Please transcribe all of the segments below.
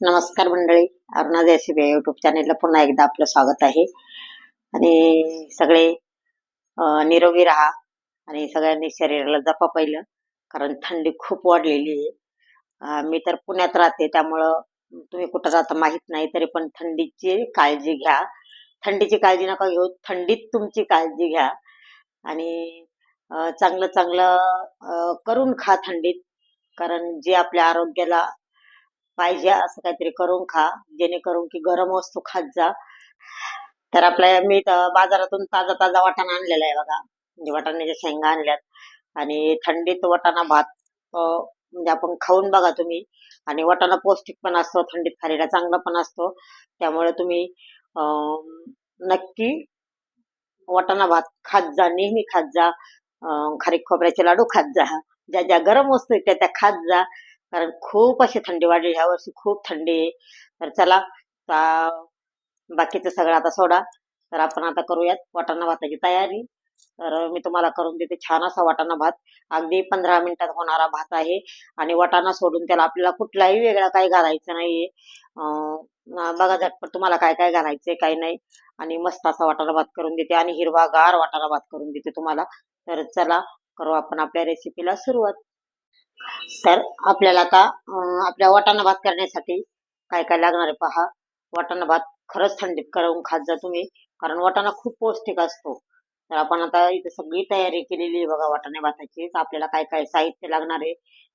नमस्कार मंडळी, Aruna recipe YouTube चॅनेलला पुन्हा एकदा आपलं स्वागत आहे. आणि सगळे निरोगी राहा आणि सगळ्यांनी शरीराला जपा पहिलं, कारण थंडी खूप वाढलेली आहे. मी तर पुण्यात राहते, त्यामुळं तुम्ही कुठं राहता माहित नाही, तरी पण थंडीची काळजी घ्या. थंडीची काळजी नका घेऊ, थंडीत तुमची काळजी घ्या. आणि चांगलं चांगलं करून खा थंडीत, कारण जे आपल्या आरोग्याला पाहिजे असं काहीतरी करून खा, जेणेकरून की गरम वस्तू खात जा. तर मी तर बाजारातून ताजा ताजा वाटाणा आणलेला आहे बघा, म्हणजे वाटाण्याच्या शेंगा आणल्यात. आणि थंडीत वाटाणा भात म्हणजे आपण खाऊन बघा तुम्ही. आणि वाटाणा पौष्टिक पण असतो, थंडीत खायला चांगला पण असतो. त्यामुळे तुम्ही नक्की वाटाणा भात खात जा, नेहमी खात जा. खारीक खोबऱ्याचे लाडू खात जा, ज्या ज्या गरम वस्तू आहेत त्या त्या खात जा, कारण खूप अशी थंडी वाढली ह्या वर्षी, खूप थंडी आहे. तर चला, बाकीचं सगळं आता सोडा. तर आपण आता करूयात वाटाणा भाताची तयारी. तर मी तुम्हाला करून देते छान असा वाटाणा भात. अगदी 15 मिनिटात होणारा भात आहे. आणि वाटाणा सोडून त्याला आपल्याला कुठलाही वेगळा काही घालायचं नाहीये. बघा झटपट तुम्हाला काय काय घालायचंय काय नाही. आणि मस्त असा वाटाणा भात करून देते आणि हिरवागार वाटाणा भात करून देते तुम्हाला. तर चला, करू आपण आपल्या रेसिपीला सुरुवात. तर आपल्याला आता आपल्या वाटाणा भात करण्यासाठी काय काय लागणार आहे पहा. वाटाणा भात खरंच थंडीत करून खात जा तुम्ही, कारण वाटाणा खूप पौष्टिक असतो. तर आपण आता इथे सगळी तयारी केलेली आहे बघा वाटाणा भाताची. तर आपल्याला काय काय साहित्य लागणार आहे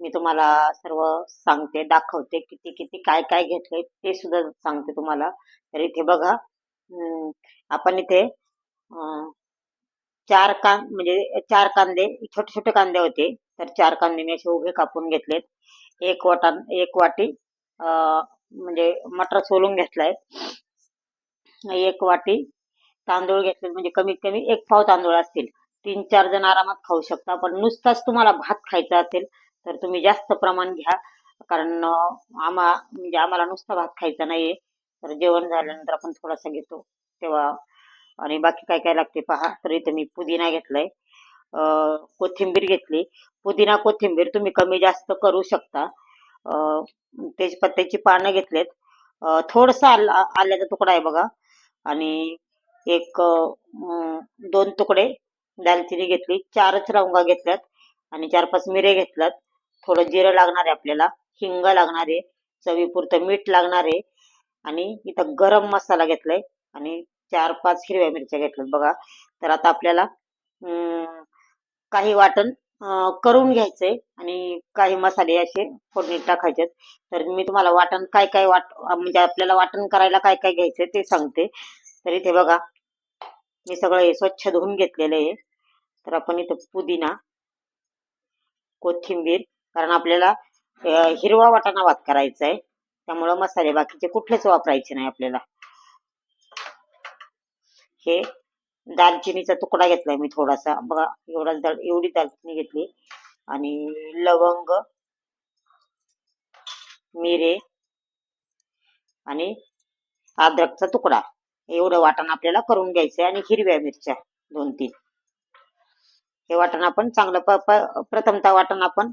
मी तुम्हाला सर्व सांगते, दाखवते, किती किती काय काय घेतलंय ते सुद्धा सांगते तुम्हाला. तर इथे बघा, आपण इथे म्हणजे 4 कांदे, छोटे छोटे कांदे होते, तर 4 कांदे मी असे उभे कापून घेतलेत. एक वाटी म्हणजे मटर सोलून घेतलाय. एक वाटी तांदूळ घेतले, म्हणजे कमीत कमी एक पाव तांदूळ असतील. 3-4 जण आरामात खाऊ शकता. पण नुसताच तुम्हाला भात खायचा असेल तर तुम्ही जास्त प्रमाण घ्या, कारण म्हणजे आम्हाला नुसता भात खायचा नाहीये. तर जेवण झाल्यानंतर आपण थोडासा घेतो तेव्हा. आणि बाकी काय काय लागते पहा. तर इथे मी पुदिना घेतलाय, कोथिंबीर घेतली. पुदिना कोथिंबीर तुम्ही कमी जास्त करू शकता. तेजपत्त्याची पानं घेतलेत. थोडसा आल्याचा तुकडा आहे बघा. आणि एक 2 तुकडे दालचिनी घेतली, 4च लवंगा घेतल्यात. आणि 4-5 मिरे घेतल्यात. थोडं जिरं लागणार आहे आपल्याला, हिंग लागणार आहे, चवीपुरतं मीठ लागणार आहे. आणि इथं गरम मसाला घेतलाय. आणि 4-5 हिरव्या मिरच्या घेतल्यात बघा. तर आता आपल्याला काही वाटण करून घ्यायचंय आणि काही मसाले असे फोडणीत टाकायचे. तर मी तुम्हाला वाटण काय काय म्हणजे आपल्याला वाटण करायला काय काय घ्यायचंय ते सांगते. तर इथे बघा, मी सगळं हे स्वच्छ धुवून घेतलेलं आहे. तर आपण इथं पुदिना, कोथिंबीर, कारण आपल्याला हिरवा वाटाणा भात करायचा आहे, त्यामुळं मसाले बाकीचे कुठलेच वापरायचे नाही आपल्याला. हे दालचिनीचा तुकडा घेतलाय मी थोडासा बघा, एवढी दालचिनी घेतली. आणि लवंग, मिरे आणि अद्रकचा तुकडा, एवढं वाटण आपल्याला करून घ्यायचंय. आणि हिरव्या मिरच्या 2-3. हे वाटण आपण चांगलं प्रथमतः वाटण आपण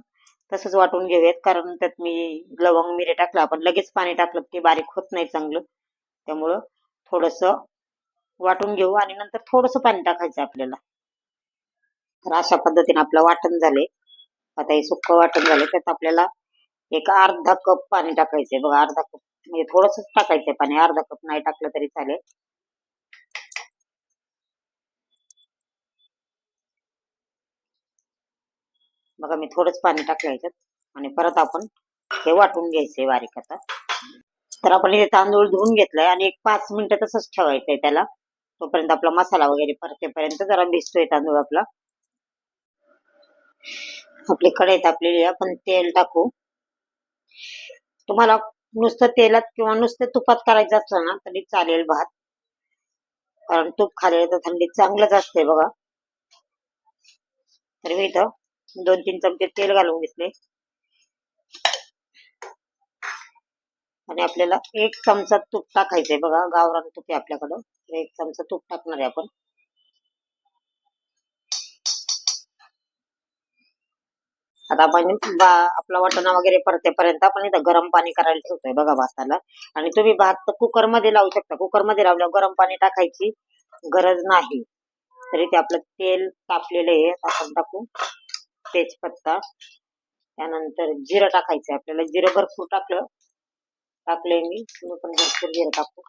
तसंच वाटून घेऊयात, कारण त्यात मी लवंग मिरे टाकलं. आपण लगेच पाणी टाकलं ते बारीक होत नाही चांगलं, त्यामुळं थोडंसं वाटून घेऊ आणि नंतर थोडंसं पाणी टाकायचं आपल्याला. तर अशा पद्धतीने आपलं वाटण झाले. आता हे सुक्क वाटण झाले, त्यात आपल्याला एक अर्धा कप पाणी टाकायचंय बघा. अर्धा कप म्हणजे थोडंसंच टाकायचंय पाणी, अर्धा कप नाही टाकलं तरी चालेल. बघा मी थोडंच पाणी टाकलं ह्याच्यात. आणि परत आपण हे वाटून घ्यायचंय बारीक आता. तर आपण इथे तांदूळ धुवून घेतलाय आणि एक 5 मिनिटं तसंच ठेवायचंय त्याला, तोपर्यंत आपला मसाला वगैरे परतेपर्यंत जरा भिजतोय तांदूळ आपला. आपली कढई तापलेली आहे, आपण तेल टाकू. तुम्हाला नुसतं तेलात किंवा नुसतं तुपात करायचं असलं ना तरी चालेल भात, कारण तूप खाल्लेलं तर थंडीत चांगलंच असतंय बघा. तर मी इथं 2-3 चमचे तेल घालून घेतले. आणि आपल्याला 1 चमचा तूप टाकायचंय बघा, गावरान तूप आहे आपल्याकडं. 1 चमचा तूप टाकणार आहे आपण. आता आपण आपला वाटाणा वगैरे परतेपर्यंत आपण इथं गरम पाणी करायला ठेवतोय बघा भाताला. आणि तुम्ही भात कुकर मध्ये लावू शकता. कुकर मध्ये लावल्यावर गरम पाणी टाकायची गरज नाही. तरी ते आपलं तेल तापलेलं आहे, आपण टाकू तेजपत्ता, त्यानंतर जिरं टाकायचं आपल्याला. जिरं भरपूर टाकलंय मी, तुम्ही पण भरपूर जिरं टाकू.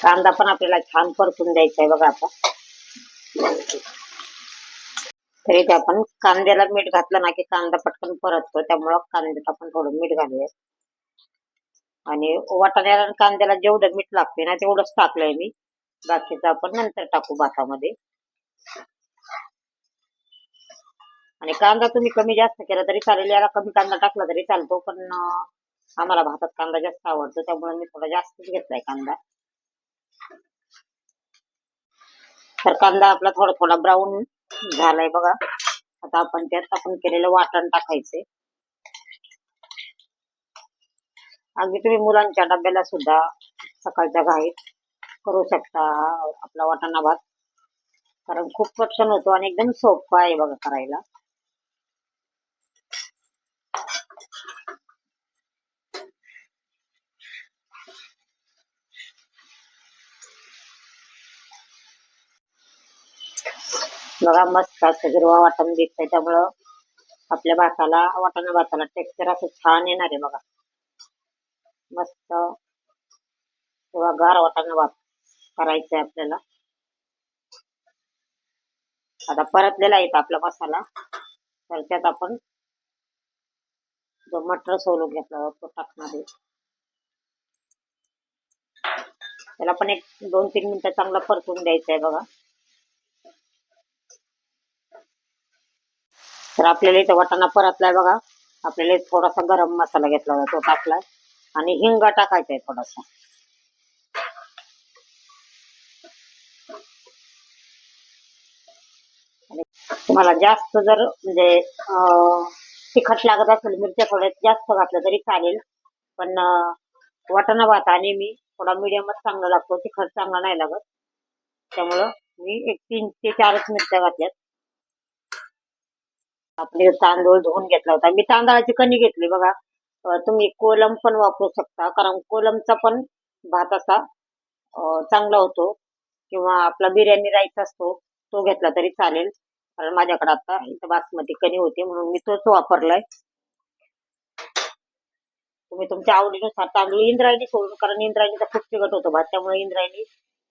कांदा पण आपल्याला छान परतून द्यायचा आहे बघा आता. तरी ते आपण कांद्याला मीठ घातलं ना की कांदा पटकन परततो, त्यामुळं कांद्यात आपण थोडं मीठ घालूया. आणि वाटाण्याला आणि कांद्याला जेवढं मीठ लागते ना तेवढंच टाकलंय मी. बाकीचं आपण नंतर टाकू भातामध्ये. आणि कांदा तुम्ही कमी जास्त केला तरी चालेल, याला कमी कांदा टाकला तरी चालतो, पण आम्हाला भातात कांदा जास्त आवडतो त्यामुळे मी थोडा जास्तच घेतलाय कांदा. तर कांदा आपला थोडा थोडा ब्राऊन झालाय बघा. आता आपण त्यात आपण केलेलं वाटण टाकायचे. अगदी तुम्ही मुलांच्या डब्याला सुद्धा सकाळच्या घाईत करू शकता आपला वाटाणा भात, कारण खूप पटकन होतो आणि एकदम सोपा आहे बघा करायला. बघा मस्त असं हिरवा वाटण दिसतंय, त्यामुळं आपल्या भाताला वाटाणा भाताला टेक्स्चर असं छान येणार आहे बघा. मस्त किंवा गार वाटाणा भात करायचंय आपल्याला. आता परतलेला आहे आपला मसाला, तर त्यात आपण जो मटर सोलून घेतला तो टाकणार आहे. त्याला पण एक 2-3 मिनिटं चांगला परतून द्यायचं आहे बघा. तर आपल्याला इथं वाटाणा परतलाय बघा. आपल्याला थोडासा गरम मसाला घेतला होता तो टाकलाय आणि हिंग टाकायचा आहे थोडासा. तुम्हाला जास्त जर म्हणजे तिखट लागत असेल, मिरच्या थोड्या जास्त घातल्या तरी चालेल, पण वाटाणा भात आणि मी थोडा मिडियमच चांगला लागतो, तिखट चांगला नाही लागत. त्यामुळं मी एक 3 ते 4च मिरच्या घातल्यात. आपले तांदूळ धुवून घेतला होता मी, तांदळाची कणी घेतली बघा. तुम्ही कोलम पण वापरू शकता, कारण कोलमचा पण भात असा चांगला होतो. किंवा आपला बिर्याणी राईस असतो तो घेतला तरी चालेल, कारण माझ्याकडे आता इथं बासमती कणी होती म्हणून मी तोच वापरलाय. तुम्ही तुमच्या आवडीनुसार तांदूळ इंद्रायणी सोडून, कारण इंद्रायणीचा खूप चिकट होतो भात, त्यामुळे इंद्रायणी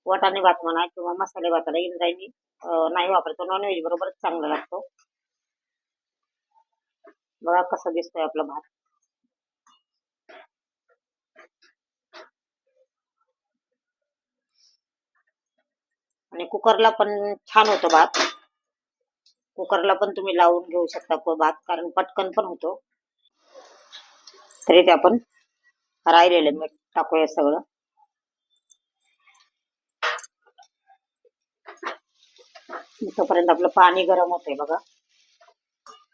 वाटाणे भात म्हणा किंवा मसाले भाताला इंद्रायणी नाही वापरतो, नॉनव्हेज बरोबरच चांगला लागतो. बघा कसा दिसतोय आपला भात. आणि कुकरला पण छान होतो भात. कुकरला पण तुम्ही लावून घेऊ शकता भात, कारण पटकन पण होतो. तरी ते आपण राहिलेलं मीठ टाकूया सगळं. तोपर्यंत आपलं पाणी गरम होतंय बघा.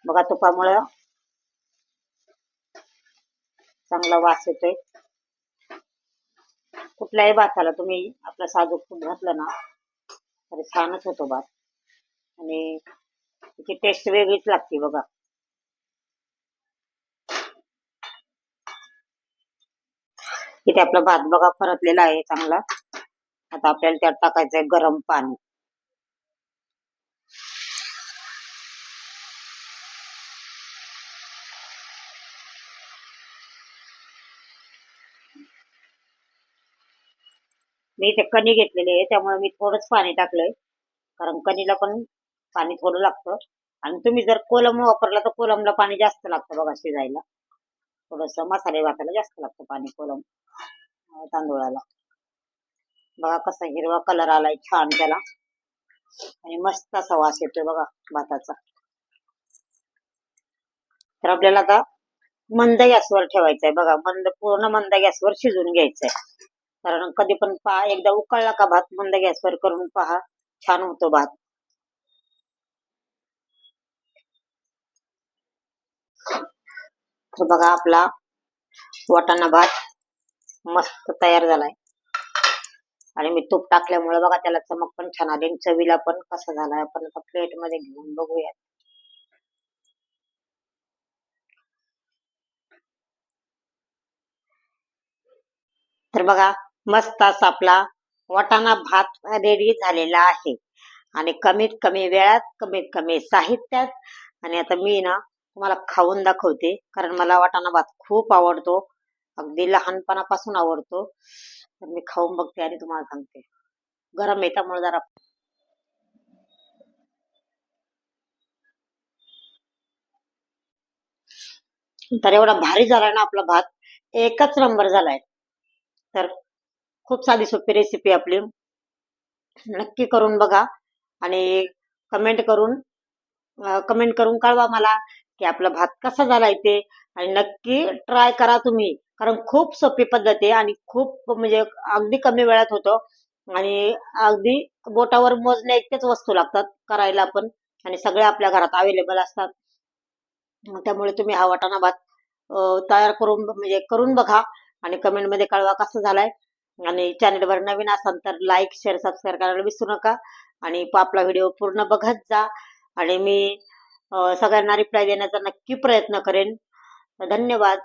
बघा तुपामुळं चांगला वास येतोय. कुठल्याही भाताला तुम्ही आपलं साजूक तूप घातलं ना तर छानच होतो भात, आणि त्याची टेस्ट वेगळीच लागते बघा. इथे आपला भात बघा परतलेला आहे चांगला. आता आपल्याला त्यात टाकायचंय गरम पाणी. मी इथे कणी घेतलेली आहे त्यामुळे मी थोडंच पाणी टाकलंय, कारण कणीला पण पाणी थोडं लागतं. आणि तुम्ही जर कोलम वापरला तर कोलमला पाणी जास्त लागतं बघा शिजायला. थोडस मसाले भाताला जास्त लागतं पाणी कोलम तांदूळाला. बघा कसा हिरवा कलर आलाय छान त्याला, आणि मस्त असा वास येतोय बघा भाताचा. तर आपल्याला आता मंद गॅसवर ठेवायचंय बघा. पूर्ण मंद गॅसवर शिजून घ्यायचंय, कारण कधी पण पहा, एकदा उकळला का भात मंद गॅसवर करून पहा, छान होतो भात. तर बघा आपला वाटाणा भात मस्त तयार झालाय. आणि मी तूप टाकल्यामुळे बघा त्याला चमक पण छान आली आणि चवीला पण कसा झाला आपण आता प्लेट मध्ये घेऊन बघूया. तर बघा मस्त असा आपला वाटाणा भात रेडी झालेला आहे आणि कमीत कमी वेळात कमीत कमी साहित्यात. आणि आता मी ना तुम्हाला खाऊन दाखवते, कारण मला वाटाणा भात खूप आवडतो, अगदी लहानपणापासून आवडतो. तर मी खाऊन बघते आणि तुम्हाला सांगते. गरम आहे त्यामुळे जरा. तर एवढा भारी झालाय ना आपला भात, एकच नंबर झालाय. तर खूप साधी सोपी रेसिपी आपली, नक्की करून बघा आणि कमेंट करून कमेंट करून कळवा मला की आपला भात कसा झालाय ते. आणि नक्की ट्राय करा तुम्ही, कारण खूप सोपी पद्धत आहे आणि खूप म्हणजे अगदी कमी वेळात होतं आणि अगदी बोटावर मोजण्या इतकेच वस्तू लागतात करायला पण, आणि सगळे आपल्या घरात अवेलेबल असतात. त्यामुळे तुम्ही हा वाटाणा भात तयार करून म्हणजे करून बघा आणि कमेंट मध्ये कळवा कसा झालाय. आणि चॅनलवर नवीन असाल तर लाईक शेअर सबस्क्राईब करायला विसरू नका आणि आपला व्हिडिओ पूर्ण बघत जा. आणि मी सगळ्यांना रिप्लाय देण्याचा नक्की प्रयत्न करेन. धन्यवाद.